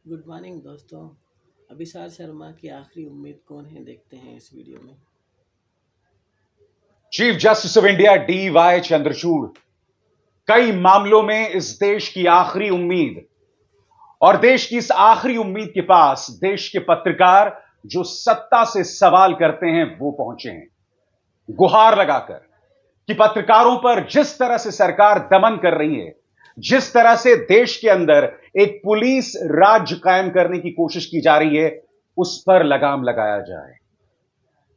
Good morning दोस्तों। अभिसार शर्मा की आखिरी उम्मीद कौन है, देखते हैं इस वीडियो में। Chief justice of India DY Chandrachud कई मामलों में इस देश की आखिरी उम्मीद, और देश की इस आखिरी उम्मीद के पास देश के पत्रकार जो सत्ता से सवाल करते हैं वो पहुंचे हैं, गुहार लगाकर कि पत्रकारों पर जिस तरह से सरकार दमन कर रही है, जिस तरह से देश के अंदर एक पुलिस राज कायम करने की कोशिश की जा रही है, उस पर लगाम लगाया जाए।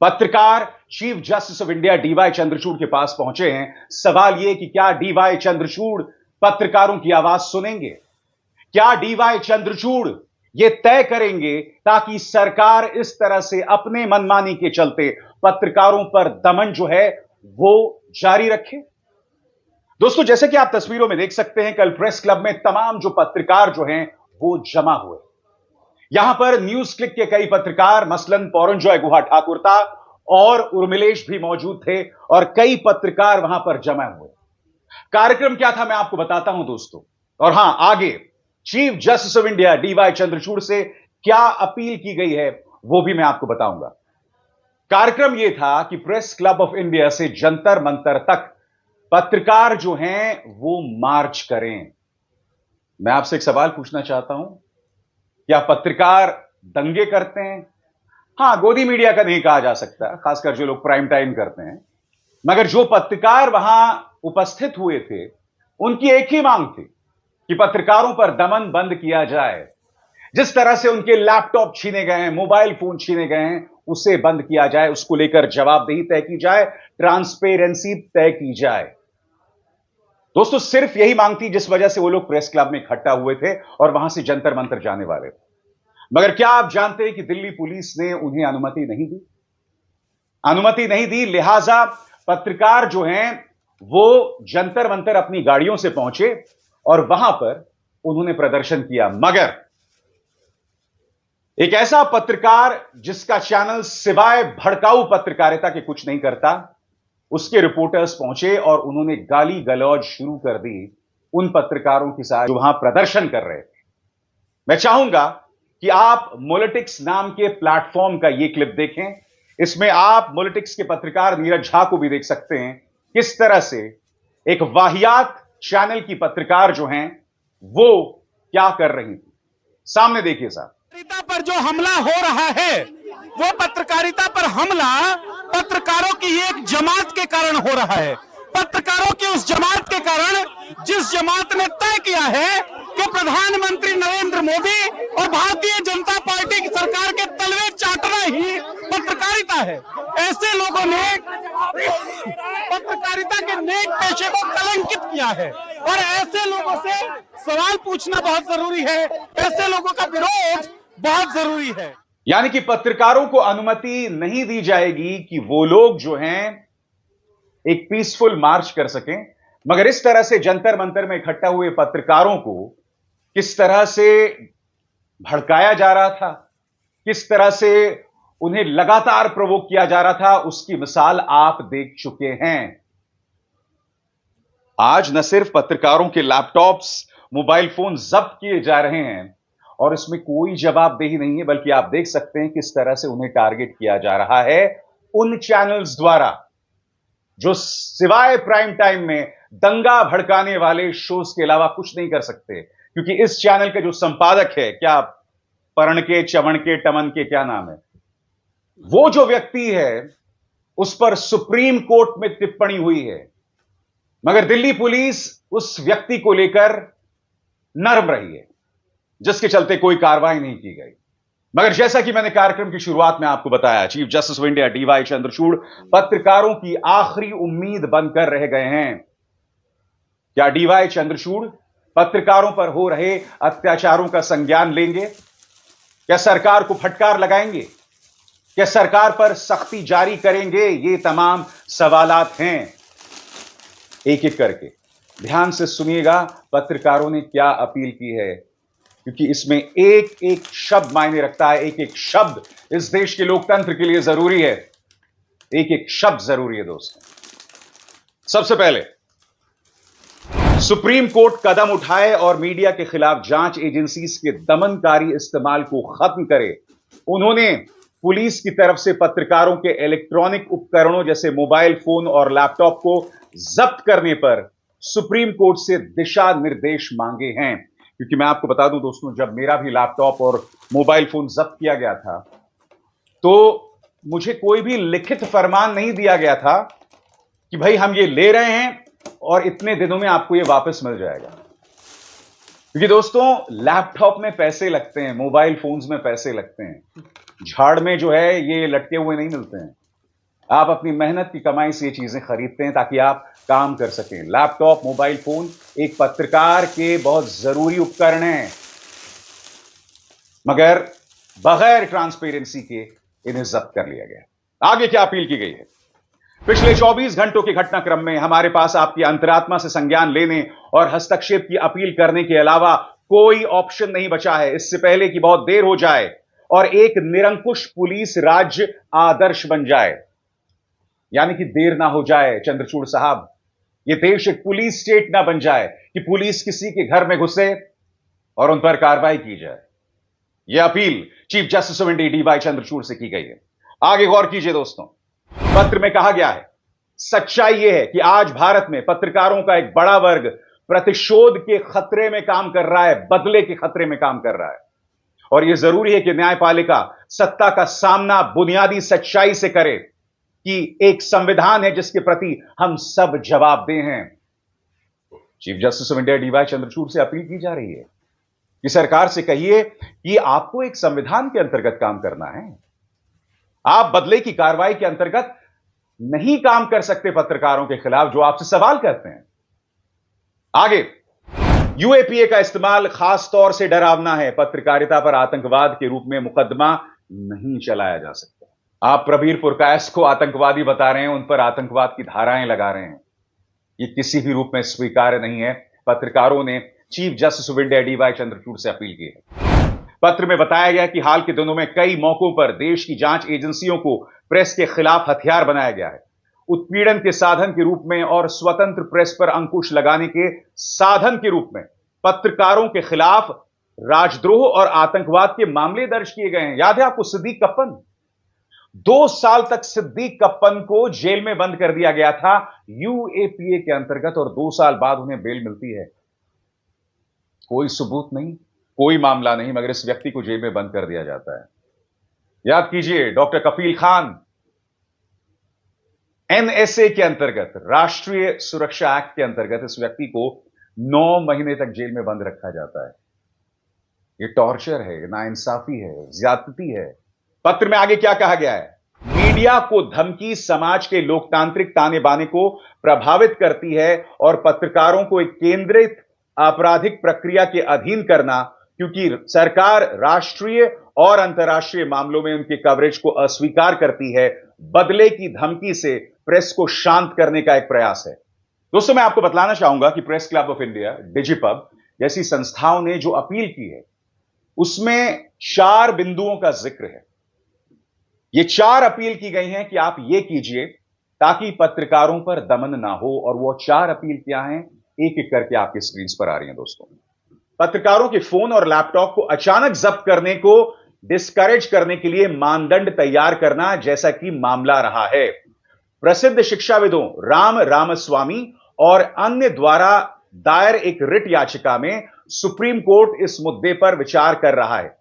पत्रकार chief justice of India DY Chandrachud के पास पहुंचे हैं। सवाल यह कि क्या DY चंद्रचूड़ पत्रकारों की आवाज सुनेंगे? क्या DY चंद्रचूड़ यह तय करेंगे ताकि सरकार इस तरह से अपने मनमानी के चलते पत्रकारों पर दमन जो है वो जारी रखे? दोस्तों, जैसे कि आप तस्वीरों में देख सकते हैं, कल प्रेस क्लब में तमाम जो पत्रकार जो हैं वो जमा हुए। यहां पर न्यूज क्लिक के कई पत्रकार, मसलन पौरंजॉय गुहा ठाकुर था और उर्मिलेश भी मौजूद थे, और कई पत्रकार वहां पर जमा हुए। कार्यक्रम क्या था मैं आपको बताता हूं दोस्तों, और हां, आगे chief justice of India DY Chandrachud से क्या अपील की गई है वो भी मैं आपको बताऊंगा। कार्यक्रम यह था कि प्रेस क्लब ऑफ इंडिया से जंतर मंतर तक पत्रकार जो हैं वो मार्च करें। मैं आपसे एक सवाल पूछना चाहता हूं, क्या पत्रकार दंगे करते हैं? हां, गोदी मीडिया का नहीं कहा जा सकता, खासकर जो लोग प्राइम टाइम करते हैं, मगर जो पत्रकार वहां उपस्थित हुए थे उनकी एक ही मांग थी कि पत्रकारों पर दमन बंद किया जाए। जिस तरह से उनके लैपटॉप छीने गए हैं, मोबाइल फोन छीने गए हैं, उसे बंद किया जाए, उसको लेकर जवाबदेही तय की जाए, ट्रांसपेरेंसी तय की जाए। दोस्तों, सिर्फ यही मांग थी जिस वजह से वो लोग प्रेस क्लब में इकट्ठा हुए थे और वहां से जंतर मंतर जाने वाले थे। मगर क्या आप जानते हैं कि दिल्ली पुलिस ने उन्हें अनुमति नहीं दी? अनुमति नहीं दी, लिहाजा पत्रकार जो हैं वो जंतर मंतर अपनी गाड़ियों से पहुंचे और वहां पर उन्होंने प्रदर्शन किया। मगर एक ऐसा पत्रकार जिसका चैनल सिवाय भड़काऊ पत्रकारिता के कुछ नहीं करता, उसके रिपोर्टर्स पहुंचे और उन्होंने गाली गलौज शुरू कर दी उन पत्रकारों के साथ जो वहां प्रदर्शन कर रहे थे। मैं चाहूंगा कि आप मोलिटिक्स नाम के प्लेटफॉर्म का यह क्लिप देखें। इसमें आप मोलिटिक्स के पत्रकार नीरज झा को भी देख सकते हैं, किस तरह से एक वाहियात चैनल की पत्रकार जो हैं वो क्या कर रही थी। सामने देखिए साहब। पत्रकारिता पर जो हमला हो रहा है, वो पत्रकारिता पर हमला पत्रकारों की एक जमात के कारण हो रहा है। पत्रकारों की उस जमात के कारण, जिस जमात ने तय किया है कि प्रधानमंत्री नरेंद्र मोदी और भारतीय जनता पार्टी की सरकार के तलवे चाटना ही पत्रकारिता है। ऐसे लोगों ने पत्रकारिता के नेक पेशे को कलंकित किया है, और ऐसे लोगों से सवाल पूछना बहुत जरूरी है, ऐसे लोगों का विरोध बहुत जरूरी है। यानी कि पत्रकारों को अनुमति नहीं दी जाएगी कि वो लोग जो हैं एक पीसफुल मार्च कर सकें, मगर इस तरह से जंतर मंतर में इकट्ठा हुए पत्रकारों को किस तरह से भड़काया जा रहा था, किस तरह से उन्हें लगातार प्रोवोक किया जा रहा था, उसकी मिसाल आप देख चुके हैं। आज न सिर्फ पत्रकारों के लैपटॉप्स, मोबाइल फोन जब्त किए जा रहे हैं और इसमें कोई जवाबदेही नहीं है, बल्कि आप देख सकते हैं किस तरह से उन्हें टारगेट किया जा रहा है उन चैनल्स द्वारा जो सिवाय प्राइम टाइम में दंगा भड़काने वाले शोज के अलावा कुछ नहीं कर सकते। क्योंकि इस चैनल का जो संपादक है, क्या परण के चवण के टमन के क्या नाम है, वो जो व्यक्ति है उस पर सुप्रीम कोर्ट में टिप्पणी हुई है, मगर दिल्ली पुलिस उस व्यक्ति को लेकर नर्म रही है, जिसके चलते कोई कार्रवाई नहीं की गई। मगर जैसा कि मैंने कार्यक्रम की शुरुआत में आपको बताया, chief justice of India DY Chandrachud पत्रकारों की आखिरी उम्मीद बनकर रह गए हैं। क्या DY चंद्रचूड़ पत्रकारों पर हो रहे अत्याचारों का संज्ञान लेंगे? क्या सरकार को फटकार लगाएंगे? क्या सरकार पर सख्ती जारी करेंगे? ये तमाम सवालात हैं। एक एक करके ध्यान से सुनिएगा पत्रकारों ने क्या अपील की है, क्योंकि इसमें एक एक शब्द मायने रखता है। एक एक शब्द इस देश के लोकतंत्र के लिए जरूरी है। एक एक शब्द जरूरी है दोस्तों। सबसे पहले सुप्रीम कोर्ट कदम उठाए और मीडिया के खिलाफ जांच एजेंसीज के दमनकारी इस्तेमाल को खत्म करे। उन्होंने पुलिस की तरफ से पत्रकारों के इलेक्ट्रॉनिक उपकरणों जैसे मोबाइल फोन और लैपटॉप को जब्त करने पर सुप्रीम कोर्ट से दिशा निर्देश मांगे हैं। क्योंकि मैं आपको बता दूं दोस्तों, जब मेरा भी लैपटॉप और मोबाइल फोन जब्त किया गया था तो मुझे कोई भी लिखित फरमान नहीं दिया गया था कि भाई हम ये ले रहे हैं और इतने दिनों में आपको ये वापस मिल जाएगा। क्योंकि दोस्तों लैपटॉप में पैसे लगते हैं, मोबाइल फोन्स में पैसे लगते हैं, झाड़ में जो है ये लटके हुए नहीं मिलते हैं। आप अपनी मेहनत की कमाई से ये चीजें खरीदते हैं ताकि आप काम कर सकें। लैपटॉप, मोबाइल फोन एक पत्रकार के बहुत जरूरी उपकरण हैं, मगर बगैर ट्रांसपेरेंसी के इन्हें जब्त कर लिया गया। आगे क्या अपील की गई है? पिछले 24 घंटों के घटनाक्रम में हमारे पास आपकी अंतरात्मा से संज्ञान लेने और हस्तक्षेप की अपील करने के अलावा कोई ऑप्शन नहीं बचा है। इससे पहले कि बहुत देर हो जाए और एक निरंकुश पुलिस राज्य आदर्श बन जाए, यानी कि देर ना हो जाए चंद्रचूड़ साहब, ये देश एक पुलिस स्टेट ना बन जाए कि पुलिस किसी के घर में घुसे और उन पर कार्रवाई की जाए। यह अपील chief justice of India DY Chandrachud से की गई है। आगे गौर कीजिए दोस्तों, पत्र में कहा गया है, सच्चाई यह है कि आज भारत में पत्रकारों का एक बड़ा वर्ग प्रतिशोध के खतरे में काम कर रहा है, बदले के खतरे में काम कर रहा है। और यह जरूरी है कि न्यायपालिका सत्ता का सामना बुनियादी सच्चाई से करे कि एक संविधान है जिसके प्रति हम सब जवाबदेह हैं। Chief justice of India DY Chandrachud से अपील की जा रही है कि सरकार से कहिए कि आपको एक संविधान के अंतर्गत काम करना है। आप बदले की कार्रवाई के अंतर्गत नहीं काम कर सकते पत्रकारों के खिलाफ जो आपसे सवाल करते हैं। आगे, यूएपीए का इस्तेमाल खास तौर से डरावना है। पत्रकारिता पर आतंकवाद के रूप में मुकदमा नहीं चलाया जा सकता। आप प्रबीर पुरकायस्थ को आतंकवादी बता रहे हैं, उन पर आतंकवाद की धाराएं लगा रहे हैं। ये किसी भी रूप में स्वीकार्य नहीं है। पत्रकारों ने chief justice of India DY Chandrachud से अपील की है। पत्र में बताया गया कि हाल के दिनों में कई मौकों पर देश की जांच एजेंसियों को प्रेस के खिलाफ हथियार बनाया गया है, उत्पीड़न के साधन के रूप में और स्वतंत्र प्रेस पर अंकुश लगाने के साधन के रूप में पत्रकारों के खिलाफ राजद्रोह और आतंकवाद के मामले दर्ज किए गए हैं। याद है आपको सिद्दीक कप्पन? 2 साल तक सिद्दीक कप्पन को जेल में बंद कर दिया गया था यूएपीए के अंतर्गत, और 2 साल बाद उन्हें बेल मिलती है। कोई सबूत नहीं, कोई मामला नहीं, मगर इस व्यक्ति को जेल में बंद कर दिया जाता है। याद कीजिए, डॉक्टर कफील खान, एनएसए के अंतर्गत, राष्ट्रीय सुरक्षा एक्ट के अंतर्गत इस व्यक्ति को 9 महीने तक जेल में बंद रखा जाता है। यह टॉर्चर है, नाइंसाफी है, ज्यादती है। पत्र में आगे क्या कहा गया है? मीडिया को धमकी समाज के लोकतांत्रिक ताने बाने को प्रभावित करती है और पत्रकारों को एक केंद्रित आपराधिक प्रक्रिया के अधीन करना, क्योंकि सरकार राष्ट्रीय और अंतर्राष्ट्रीय मामलों में उनके कवरेज को अस्वीकार करती है, बदले की धमकी से प्रेस को शांत करने का एक प्रयास है। दोस्तों, मैं आपको बतलाना चाहूंगा कि प्रेस क्लब ऑफ इंडिया, डिजिपब जैसी संस्थाओं ने जो अपील की है उसमें 4 बिंदुओं का जिक्र है। ये 4 अपील की गई हैं कि आप ये कीजिए ताकि पत्रकारों पर दमन ना हो, और वो 4 अपील क्या हैं, एक एक करके आपकी स्क्रीन पर आ रही हैं दोस्तों। पत्रकारों के फोन और लैपटॉप को अचानक जब्त करने को डिस्करेज करने के लिए मानदंड तैयार करना, जैसा कि मामला रहा है। प्रसिद्ध शिक्षाविदों राम रामास्वामी और अन्य द्वारा दायर एक रिट याचिका में सुप्रीम कोर्ट इस मुद्दे पर विचार कर रहा है।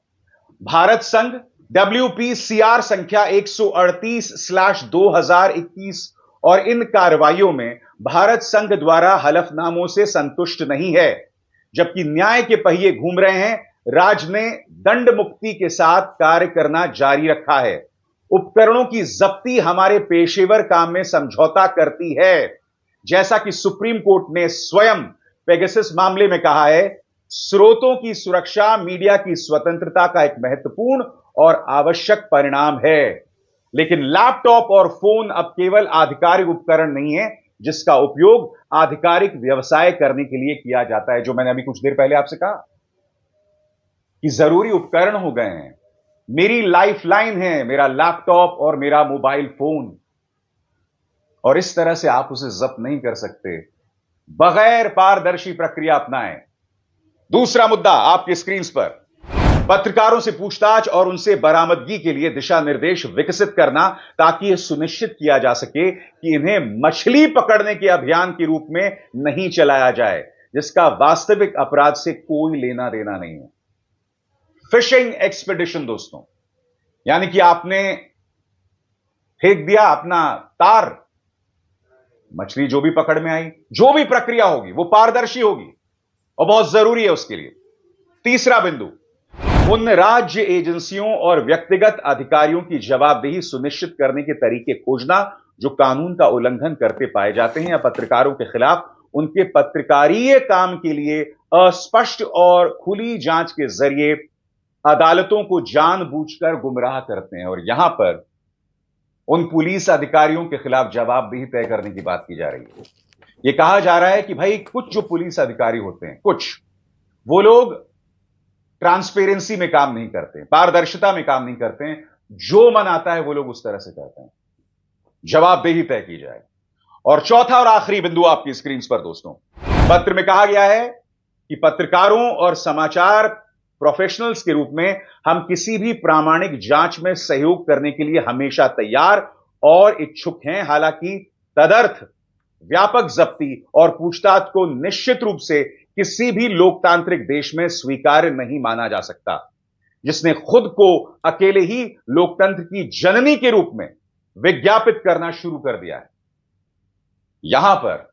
भारत संघ WPCR संख्या 138/2021 और इन कार्रवाइयों में भारत संघ द्वारा हलफनामों से संतुष्ट नहीं है। जबकि न्याय के पहिए घूम रहे हैं, राज्य ने दंड मुक्ति के साथ कार्य करना जारी रखा है। उपकरणों की जब्ती हमारे पेशेवर काम में समझौता करती है, जैसा कि सुप्रीम कोर्ट ने स्वयं पेगासस मामले में कहा है। स्रोतों की सुरक्षा मीडिया की स्वतंत्रता का एक महत्वपूर्ण और आवश्यक परिणाम है। लेकिन लैपटॉप और फोन अब केवल आधिकारिक उपकरण नहीं है जिसका उपयोग आधिकारिक व्यवसाय करने के लिए किया जाता है। जो मैंने अभी कुछ देर पहले आपसे कहा कि जरूरी उपकरण हो गए हैं, मेरी लाइफलाइन है मेरा लैपटॉप और मेरा मोबाइल फोन, और इस तरह से आप उसे जब्त नहीं कर सकते बगैर पारदर्शी प्रक्रिया अपनाएं। दूसरा मुद्दा आपकी स्क्रीन पर, पत्रकारों से पूछताछ और उनसे बरामदगी के लिए दिशा निर्देश विकसित करना, ताकि यह सुनिश्चित किया जा सके कि इन्हें मछली पकड़ने के अभियान के रूप में नहीं चलाया जाए, जिसका वास्तविक अपराध से कोई लेना देना नहीं है। फिशिंग एक्सपेडिशन दोस्तों, यानी कि आपने फेंक दिया अपना तार, मछली जो भी पकड़ में आई, जो भी प्रक्रिया होगी वो पारदर्शी होगी और बहुत जरूरी है उसके लिए। तीसरा बिंदु, उन राज्य एजेंसियों और व्यक्तिगत अधिकारियों की जवाबदेही सुनिश्चित करने के तरीके खोजना जो कानून का उल्लंघन करते पाए जाते हैं या पत्रकारों के खिलाफ उनके पत्रकारीय काम के लिए अस्पष्ट और खुली जांच के जरिए अदालतों को जानबूझकर गुमराह करते हैं। और यहां पर उन पुलिस अधिकारियों के खिलाफ जवाबदेही तय करने की बात की जा रही है। यह कहा जा रहा है कि भाई कुछ जो पुलिस अधिकारी होते हैं, कुछ वो लोग ट्रांसपेरेंसी में काम नहीं करते, पारदर्शिता में काम नहीं करते हैं, जो मन आता है वो लोग उस तरह से करते हैं। जवाबदेही तय की जाए। और चौथा और आखिरी बिंदु आपकी स्क्रीन पर दोस्तों, पत्र में कहा गया है कि पत्रकारों और समाचार प्रोफेशनल्स के रूप में हम किसी भी प्रामाणिक जांच में सहयोग करने के लिए हमेशा तैयार और इच्छुक हैं। हालांकि तदर्थ व्यापक जब्ती और पूछताछ को निश्चित रूप से किसी भी लोकतांत्रिक देश में स्वीकार्य नहीं माना जा सकता, जिसने खुद को अकेले ही लोकतंत्र की जननी के रूप में विज्ञापित करना शुरू कर दिया है। यहां पर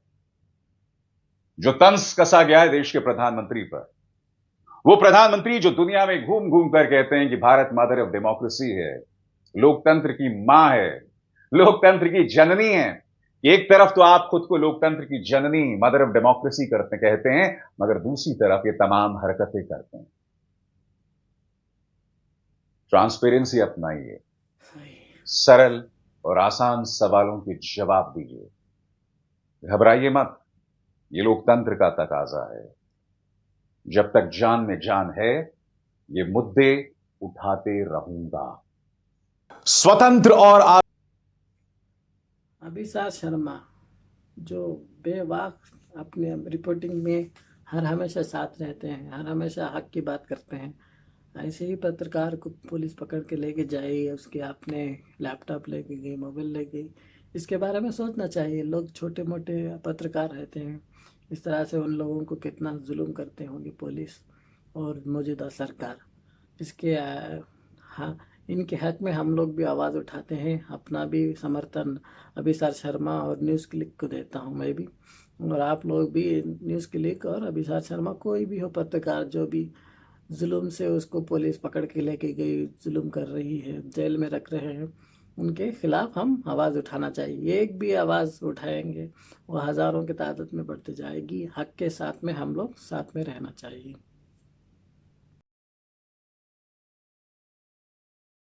जो तंज कसा गया है देश के प्रधानमंत्री पर, वो प्रधानमंत्री जो दुनिया में घूम घूम कर कहते हैं कि भारत मदर ऑफ डेमोक्रेसी है, लोकतंत्र की मां है, लोकतंत्र की जननी है। एक तरफ तो आप खुद को लोकतंत्र की जननी, मदर ऑफ डेमोक्रेसी कहते हैं, मगर दूसरी तरफ ये तमाम हरकतें करते हैं। ट्रांसपेरेंसी अपनाइए, सरल और आसान सवालों के जवाब दीजिए, घबराइए मत, ये लोकतंत्र का तकाजा है। जब तक जान में जान है, ये मुद्दे उठाते रहूंगा। स्वतंत्र और अभिसार शर्मा जो बेवाक अपने रिपोर्टिंग में हर हमेशा साथ रहते हैं, हर हमेशा हक की बात करते हैं, ऐसे ही पत्रकार को पुलिस पकड़ के लेके जाई, उसके अपने लैपटॉप लेके गई, मोबाइल ले गई, इसके बारे में सोचना चाहिए। लोग छोटे मोटे पत्रकार रहते हैं, इस तरह से उन लोगों को कितना जुल्म करते होंगे पुलिस और मौजूदा सरकार। इसके हाँ, इनके हक में हम लोग भी आवाज़ उठाते हैं। अपना भी समर्थन अभिसार शर्मा और न्यूज़ क्लिक को देता हूं मैं भी, और आप लोग भी न्यूज़ क्लिक और अभिसार शर्मा, कोई भी हो पत्रकार जो भी जुल्म से उसको पुलिस पकड़ के लेके गई, जुल्म कर रही है, जेल में रख रहे हैं, उनके खिलाफ हम आवाज़ उठाना चाहिए। एक भी आवाज़ उठाएंगे वो हज़ारों की तादाद में बढ़ती जाएगी। हक के साथ में हम लोग साथ में रहना चाहिए।